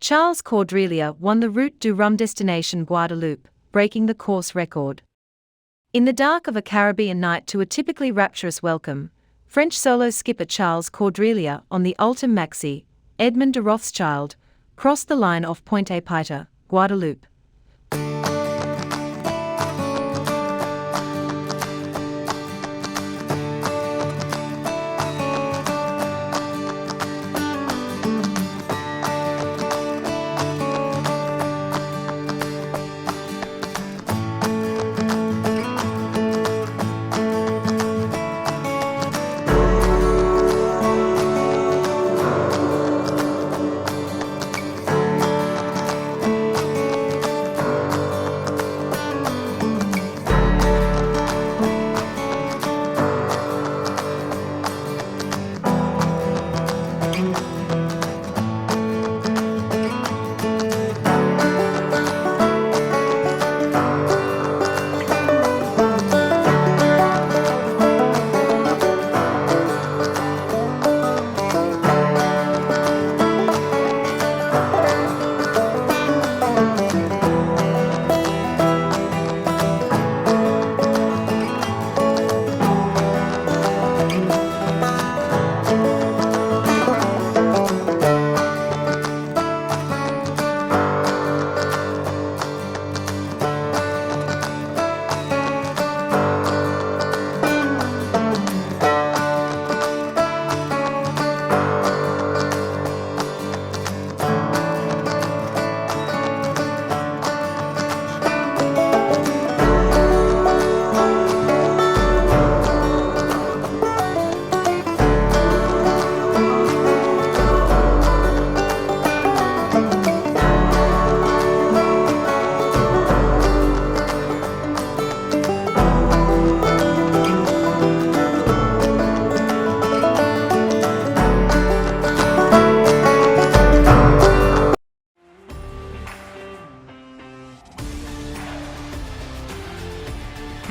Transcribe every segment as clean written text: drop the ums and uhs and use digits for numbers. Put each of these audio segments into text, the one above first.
Charles Caudrelier won the Route du Rhum-Destination Guadeloupe, breaking the course record. In the dark of a Caribbean night to a typically rapturous welcome, French solo skipper Charles Caudrelier on the ULTIM Maxi Edmond de Rothschild crossed the line off Pointe-à-Pitre, Guadeloupe.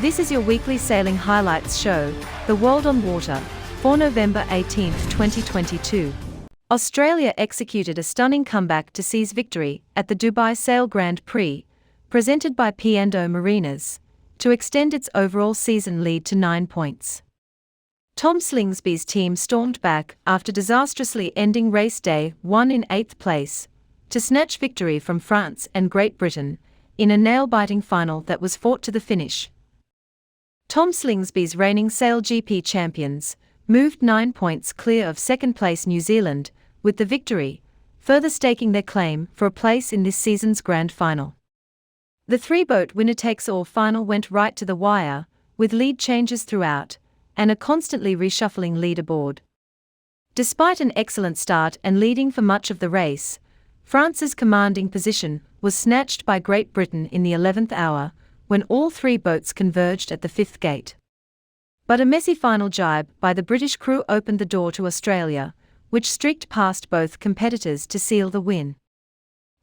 This is your weekly sailing highlights show, The World on Water, for November 18, 2022. Australia executed a stunning comeback to seize victory at the Dubai Sail Grand Prix, presented by P&O Marinas, to extend its overall season lead to 9 points. Tom Slingsby's team stormed back after disastrously ending race day 1 in 8th place, to snatch victory from France and Great Britain, in a nail-biting final that was fought to the finish. Tom Slingsby's reigning Sail GP champions moved 9 points clear of second-place New Zealand with the victory, further staking their claim for a place in this season's grand final. The three-boat winner-takes-all final went right to the wire, with lead changes throughout, and a constantly reshuffling leaderboard. Despite an excellent start and leading for much of the race, France's commanding position was snatched by Great Britain in the 11th hour, when all three boats converged at the 5th gate. But a messy final jibe by the British crew opened the door to Australia, which streaked past both competitors to seal the win.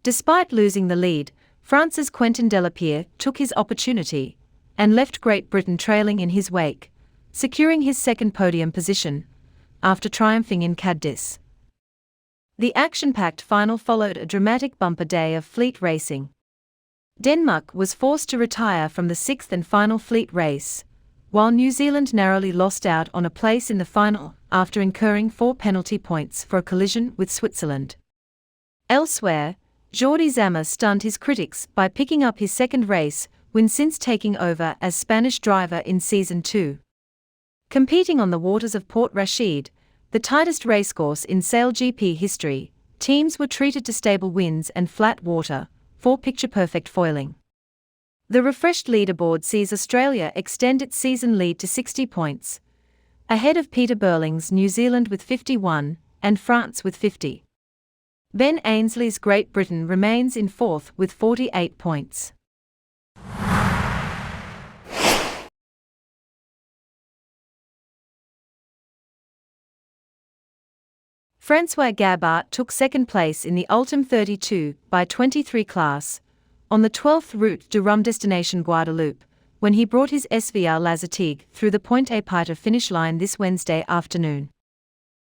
Despite losing the lead, France's Quentin Delapierre took his opportunity and left Great Britain trailing in his wake, securing his second podium position, after triumphing in Cadiz. The action-packed final followed a dramatic bumper day of fleet racing. Denmark was forced to retire from the 6th and final fleet race, while New Zealand narrowly lost out on a place in the final after incurring 4 penalty points for a collision with Switzerland. Elsewhere, Jordi Zammer stunned his critics by picking up his second race win since taking over as Spanish driver in Season 2. Competing on the waters of Port Rashid, the tightest racecourse in Sail GP history, teams were treated to stable winds and flat water, for picture-perfect foiling. The refreshed leaderboard sees Australia extend its season lead to 60 points, ahead of Peter Burling's New Zealand with 51, and France with 50. Ben Ainsley's Great Britain remains in 4th with 48 points. François Gabart took second place in the ULTIM 32/23 class, on the 12th Route du Rhum-Destination Guadeloupe, when he brought his SVR Lazartigue through the Pointe-à-Pitre finish line this Wednesday afternoon.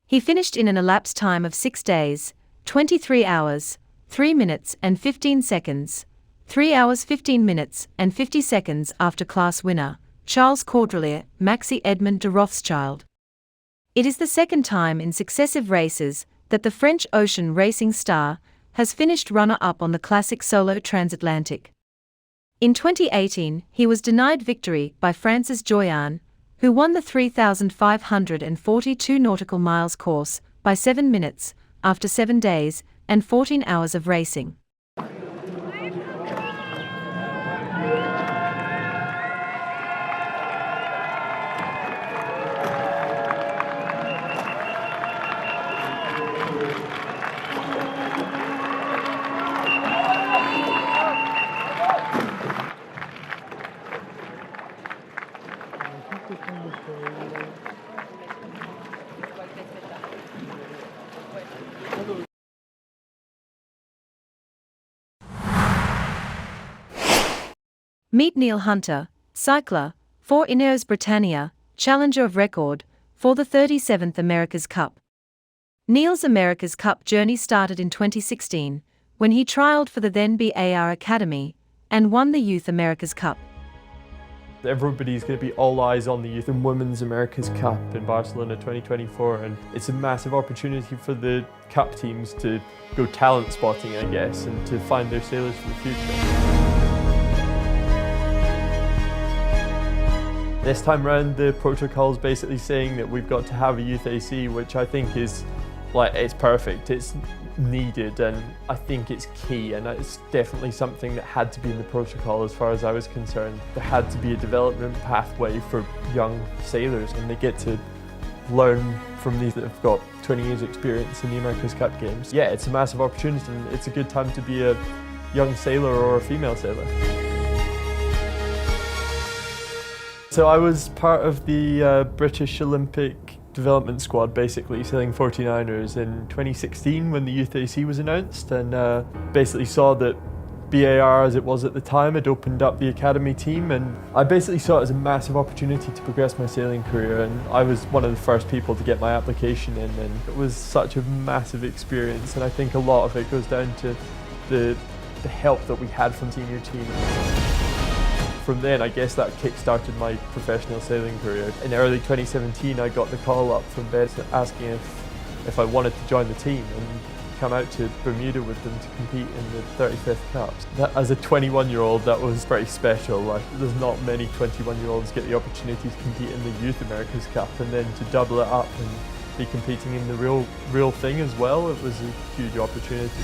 He finished in an elapsed time of 6 days, 23 hours, 3 minutes and 15 seconds. 3 hours 15 minutes and 50 seconds after class winner, Charles Caudrelier, Maxi Edmond de Rothschild. It is the second time in successive races that the French ocean racing star has finished runner-up on the classic solo transatlantic. In 2018, he was denied victory by Francis Joyan, who won the 3,542 nautical miles course by 7 minutes, after 7 days and 14 hours of racing. Meet Neil Hunter, cycler, for INEOS Britannia, challenger of record, for the 37th America's Cup. Neil's America's Cup journey started in 2016, when he trialled for the then BAR Academy, and won the Youth America's Cup. Everybody's going to be all eyes on the Youth and Women's America's Cup in Barcelona 2024, and it's a massive opportunity for the Cup teams to go talent spotting, I guess, and to find their sailors for the future. This time round, the protocol is basically saying that we've got to have a youth AC, which I think is, it's perfect. It's needed, and I think it's key, and it's definitely something that had to be in the protocol as far as I was concerned. There had to be a development pathway for young sailors, and they get to learn from these that have got 20 years experience in the America's Cup games. Yeah, it's a massive opportunity, and it's a good time to be a young sailor or a female sailor. So I was part of the British Olympic development squad, basically sailing 49ers in 2016 when the Youth AC was announced, and basically saw that BAR, as it was at the time, had opened up the academy team, and I basically saw it as a massive opportunity to progress my sailing career, and I was one of the first people to get my application in, and it was such a massive experience, and I think a lot of it goes down to the help that we had from the senior team. From then, I guess that kick-started my professional sailing career. In early 2017, I got the call up from Bed asking if I wanted to join the team and come out to Bermuda with them to compete in the 35th Cups. As a 21-year-old, that was pretty special. There's not many 21-year-olds get the opportunity to compete in the Youth America's Cup, and then to double it up and be competing in the real thing as well. It was a huge opportunity.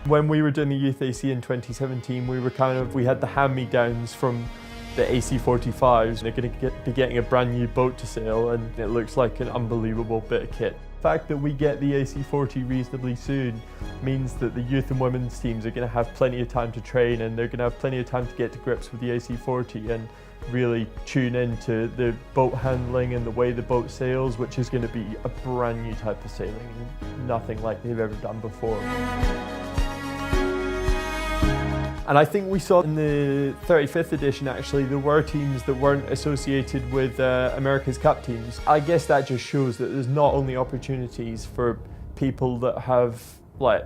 When we were doing the Youth AC in 2017, we had the hand-me-downs from the AC45s. They're going to be getting a brand new boat to sail, and it looks like an unbelievable bit of kit. The fact that we get the AC40 reasonably soon means that the youth and women's teams are going to have plenty of time to train, and they're going to have plenty of time to get to grips with the AC40 and really tune into the boat handling and the way the boat sails, which is going to be a brand new type of sailing, nothing like they've ever done before. And I think we saw in the 35th edition, actually, there were teams that weren't associated with America's Cup teams. I guess that just shows that there's not only opportunities for people that have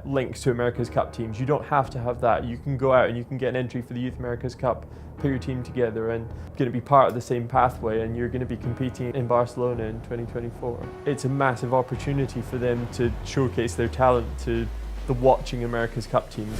links to America's Cup teams. You don't have to have that. You can go out and you can get an entry for the Youth America's Cup, put your team together, and going to be part of the same pathway, and you're going to be competing in Barcelona in 2024. It's a massive opportunity for them to showcase their talent to the watching America's Cup teams.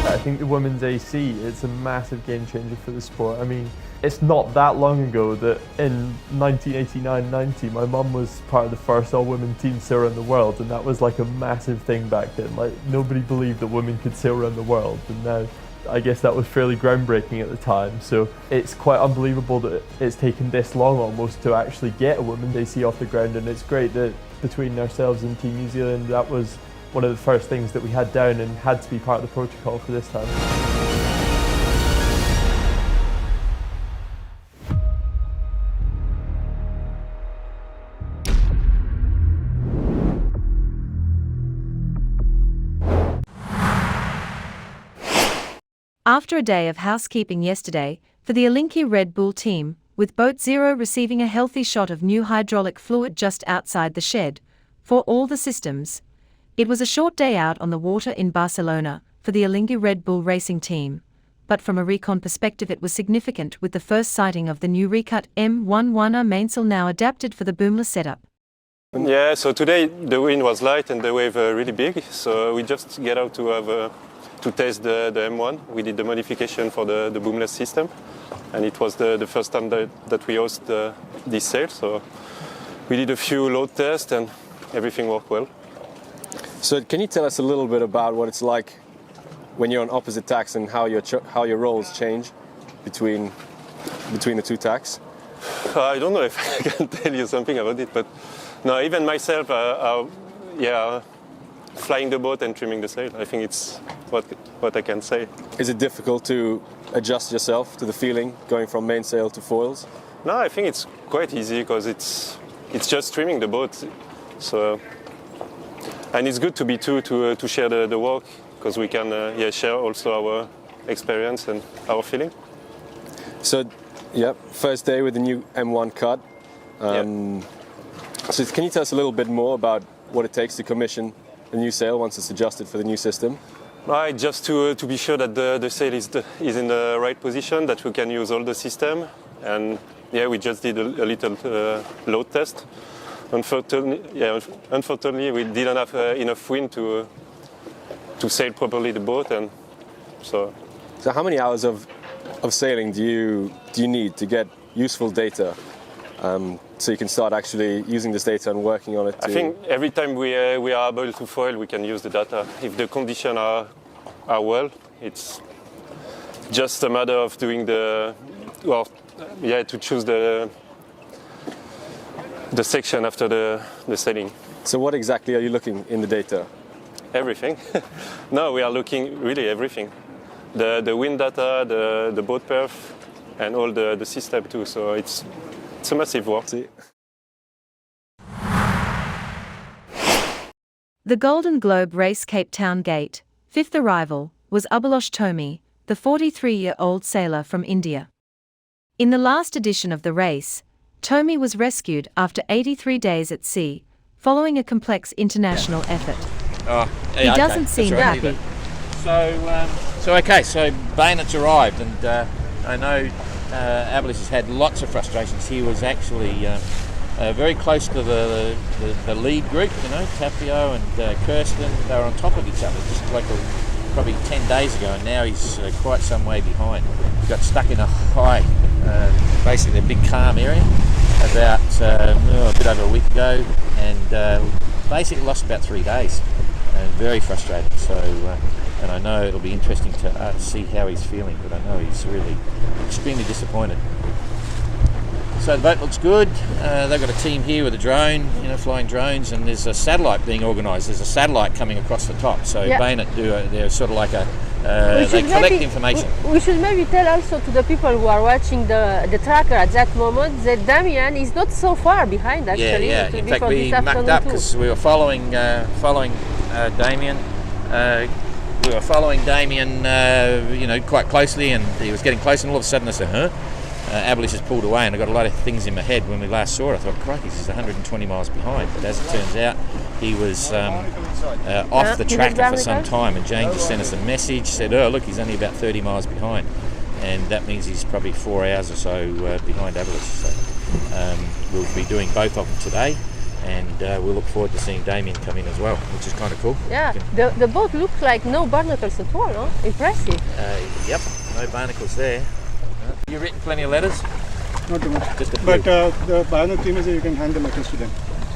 I think the women's AC is a massive game changer for the sport. I mean, it's not that long ago that in 1989-90, my mum was part of the first all-women team sail around the world, and that was like a massive thing back then. Nobody believed that women could sail around the world, and now I guess that was fairly groundbreaking at the time. So it's quite unbelievable that it's taken this long almost to actually get a women's AC off the ground, and it's great that between ourselves and Team New Zealand, that was one of the first things that we had down and had to be part of the protocol for this time. After a day of housekeeping yesterday, for the Alinghi Red Bull team, with Boat Zero receiving a healthy shot of new hydraulic fluid just outside the shed, for all the systems. It was a short day out on the water in Barcelona, for the Alinghi Red Bull racing team, but from a recon perspective it was significant with the first sighting of the new recut M11 mainsail now adapted for the boomless setup. Yeah, so today the wind was light and the wave really big, so we just get out to test the M1. We did the modification for the boomless system, and it was the first time that we host this sail, so we did a few load tests and everything worked well. So can you tell us a little bit about what it's like when you're on opposite tacks and how your roles change between the two tacks? I don't know if I can tell you something about it, but no, even myself, flying the boat and trimming the sail, I think it's what I can say. Is it difficult to adjust yourself to the feeling going from mainsail to foils? No, I think it's quite easy because it's just trimming the boat. So, and it's good to be two to share the work, because we can share also our experience and our feeling. So, yeah, first day with the new M1 cut. So can you tell us a little bit more about what it takes to commission the new sail once it's adjusted for the new system? Right, just to be sure that the sail is in the right position, that we can use all the system. And yeah, we just did a little load test. Unfortunately, we didn't have enough wind to sail properly the boat, and so. So how many hours of sailing do you need to get useful data, so you can start actually using this data and working on it? I think every time we are able to foil, we can use the data. If the conditions are well, it's just a matter of doing to choose the section after the sailing. So what exactly are you looking in the data? Everything. No, we are looking really everything. The wind data, the boat perf, and all the system too. So it's a massive work. The Golden Globe Race Cape Town Gate, fifth arrival, was Abhilash Tomi, the 43-year-old sailor from India. In the last edition of the race, Tomi was rescued after 83 days at sea, following a complex international effort. He doesn't seem happy. So Bayonet's arrived, and I know Abhilash has had lots of frustrations. He was actually very close to the lead group, Tapio and Kirsten. They were on top of each other, just like probably 10 days ago, and now he's quite some way behind. He got stuck in a high, basically a big calm area, about a bit over a week ago, and basically lost about 3 days. Very frustrated. So, and I know it'll be interesting to see how he's feeling, but I know he's really extremely disappointed. So the boat looks good. They've got a team here with a drone, flying drones, and there's a satellite being organised. There's a satellite coming across the top. So Bayonet they're sort of like they collect information. We should maybe tell also to the people who are watching the tracker at that moment that Damien is not so far behind actually. Yeah. In fact, we mucked up because we were following Damien. We were following Damien, quite closely, and he was getting close, and all of a sudden I said, "Huh?" Abhilash has pulled away, and I got a lot of things in my head when we last saw it. I thought, crikey, he's 120 miles behind. But as it turns out, he was off the tracker for some time, and Jane just sent us a message, said, "Oh, look, he's only about 30 miles behind." And that means he's probably 4 hours or so behind Abhilash. So we'll be doing both of them today, and we'll look forward to seeing Damien come in as well, which is kind of cool. Yeah, the boat looks like no barnacles at all, no? Impressive. Yep, no barnacles there. You've written plenty of letters? Not too much. Just a few. But the Bayonet team is you can hand the letters to them.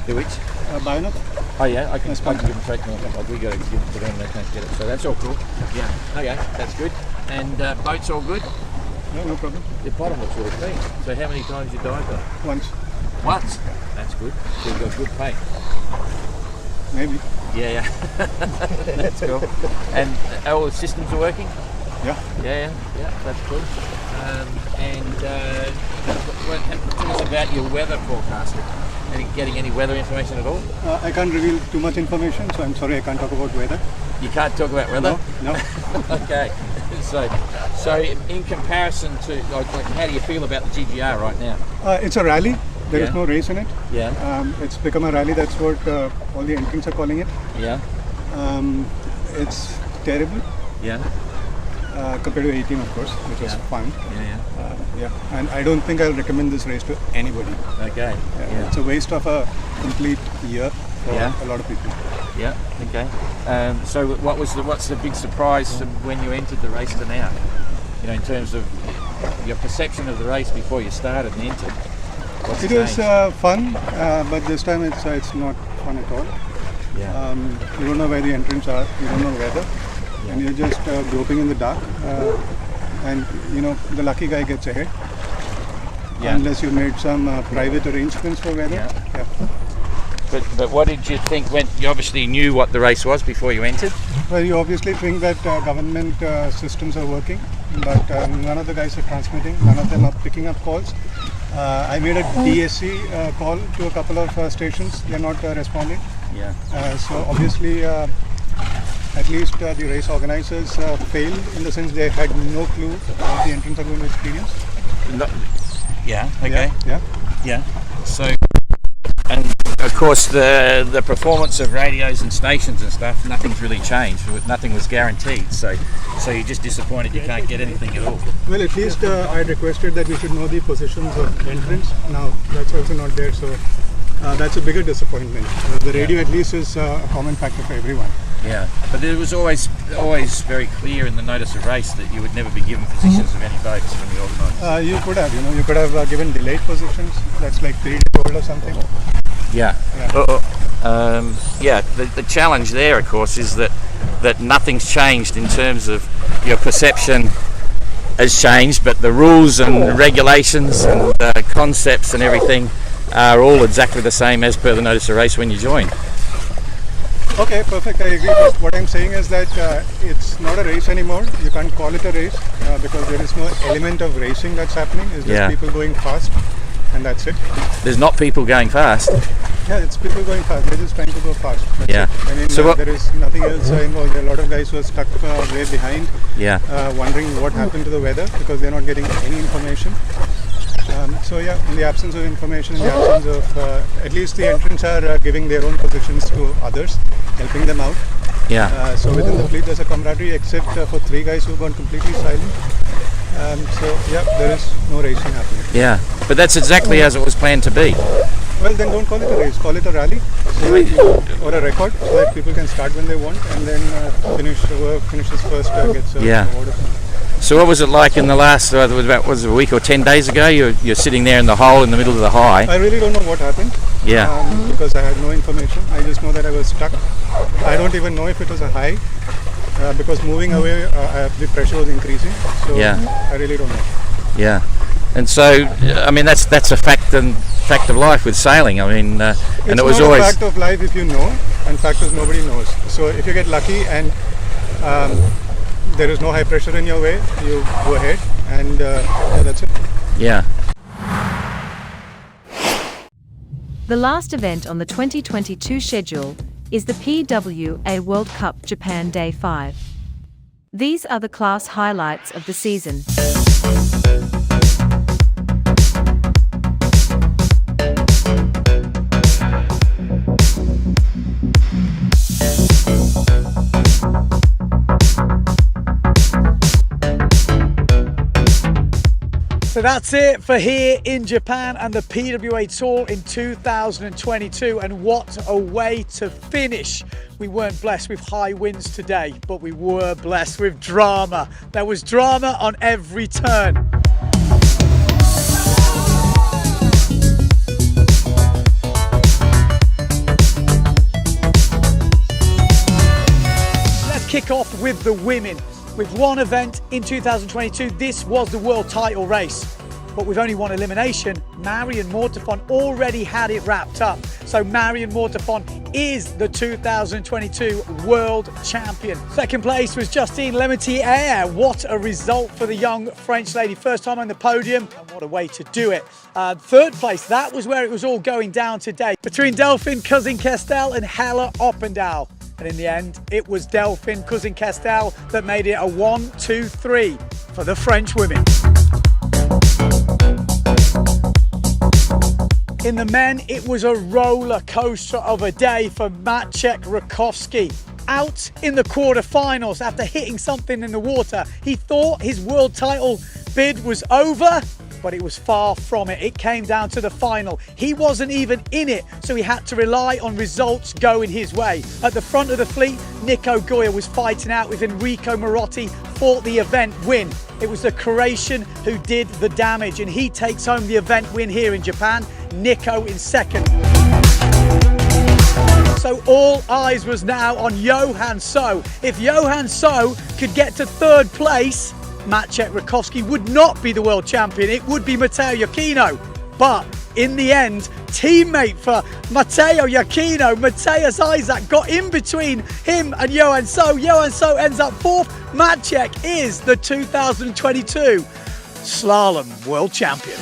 The which? Bayonet? Oh yeah, I can That's give them straight to them. We got to give them to them, they can't get it. So that's all cool. Yeah, okay, that's good. And boat's all good? No problem. The bottom looks really clean. So how many times you dived on it? Once. Once? That's good. So you've got good paint. Maybe. Yeah. That's cool. And all the systems are working? Yeah. Yeah, that's cool. Tell us about your weather forecasting. Getting any weather information at all? I can't reveal too much information, so I'm sorry I can't talk about weather. You can't talk about weather? No. Okay. So in comparison to, like, how do you feel about the GGR right now? It's a rally. There is Yeah. no race in it. Yeah. It's become a rally. That's what all the entrants are calling it. Yeah. It's terrible Yeah. compared to 18, of course, which was fun. Yeah. Yeah, and I don't think I'll recommend this race to anybody. Okay. Yeah. It's a waste of a complete year for Yeah. a lot of people. Yeah. Okay. So what's the big surprise when you entered the race to now? You know, in terms of your perception of the race before you started and entered. What's It was changed? fun, but this time it's not fun at all. Yeah. You don't know where the entrants are. You don't know weather, Yeah. and you're just groping in the dark. And you know, the lucky guy gets ahead, unless you made some private arrangements for weather. Yeah. But what did you think when you obviously knew what the race was before you entered? Well, you obviously think that government systems are working, but none of the guys are transmitting. None of them are picking up calls. I made a DSC call to a couple of stations. They're not responding. Yeah. So obviously, at least the race organizers failed in the sense they had no clue what the entrants are going to experience. Yeah. Okay. Yeah. So, and of course, the performance of radios and stations and stuff, nothing's really changed. Nothing was guaranteed. So you're just disappointed you can't get anything at all. Well, at least I had requested that we should know the positions of entrants. Now that's also not there, so that's a bigger disappointment. The radio at least is a common factor for everyone. Yeah, but it was always very clear in the notice of race that you would never be given positions of any votes from the organisers. You could have given delayed positions. That's like 3 days old or something. Yeah. The challenge there, of course, is that nothing's changed in terms of your perception has changed, but the rules and regulations and concepts and everything are all exactly the same as per the notice of race when you join. Okay, perfect. I agree. But what I'm saying is that it's not a race anymore. You can't call it a race because there is no element of racing that's happening. It's just people going fast, and that's it. There's not people going fast. Yeah, it's people going fast. They're just trying to go fast. That's it. I mean, So there is nothing else involved. There are a lot of guys who are stuck way behind, wondering what happened to the weather because they're not getting any information. So yeah, in the absence of information, in the absence of at least the entrants are giving their own positions to others, helping them out. So within the fleet there's a camaraderie, except for 3 guys who've gone completely silent. So yeah, there is no racing happening. Yeah, but that's exactly as it was planned to be. Well, then don't call it a race, call it a rally, or a record, so that people can start when they want and then whoever finishes first gets an award or something. So what was it like in the last, was it a week or 10 days ago? You're sitting there in the hole in the middle of the high. I really don't know what happened. Because I had no information. I just know that I was stuck. I don't even know if it was a high because moving away, the pressure was increasing. So I really don't know. Yeah, and so I mean that's a fact of life with sailing. I mean, and it was always a fact of life if you know, and fact is nobody knows. So if you get lucky and there is no high pressure in your way, you go ahead, and that's it. Yeah. The last event on the 2022 schedule is the PWA World Cup Japan Day 5. These are the class highlights of the season. So that's it for here in Japan and the PWA Tour in 2022, and what a way to finish. We weren't blessed with high winds today, but we were blessed with drama. There was drama on every turn. Let's kick off with the women. With one event in 2022, this was the world title race. But with only one elimination, Marion Mortefon already had it wrapped up. So Marion Mortefon is the 2022 world champion. Second place was Justine Lemetier. What a result for the young French lady. First time on the podium, and what a way to do it. Third place, that was where it was all going down today, between Delphine Cousin-Kestel and Hella Oppendahl. And in the end, it was Delphine Cousin-Castel that made it a 1-2-3 for the French women. In the men, it was a roller coaster of a day for Maciej Rakowski. Out in the quarterfinals after hitting something in the water, he thought his world title bid was over, but it was far from it. It came down to the final. He wasn't even in it, so he had to rely on results going his way. At the front of the fleet, Nico Goya was fighting out with Enrico Marotti, fought the event win. It was the Croatian who did the damage, and he takes home the event win here in Japan. Nico in second. So all eyes was now on Johan So. If Johan So could get to third place, Maciej Rakowski would not be the world champion. It would be Matteo Iachino. But in the end, teammate for Matteo Iachino, Matthias Isaac, got in between him and Johan So. Johan So ends up fourth. Maciej is the 2022 slalom world champion.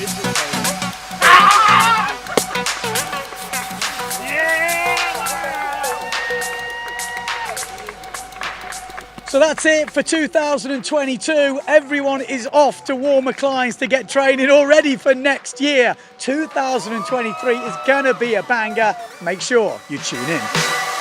So that's it for 2022. Everyone is off to warmer climes to get training already for next year. 2023 is gonna be a banger. Make sure you tune in.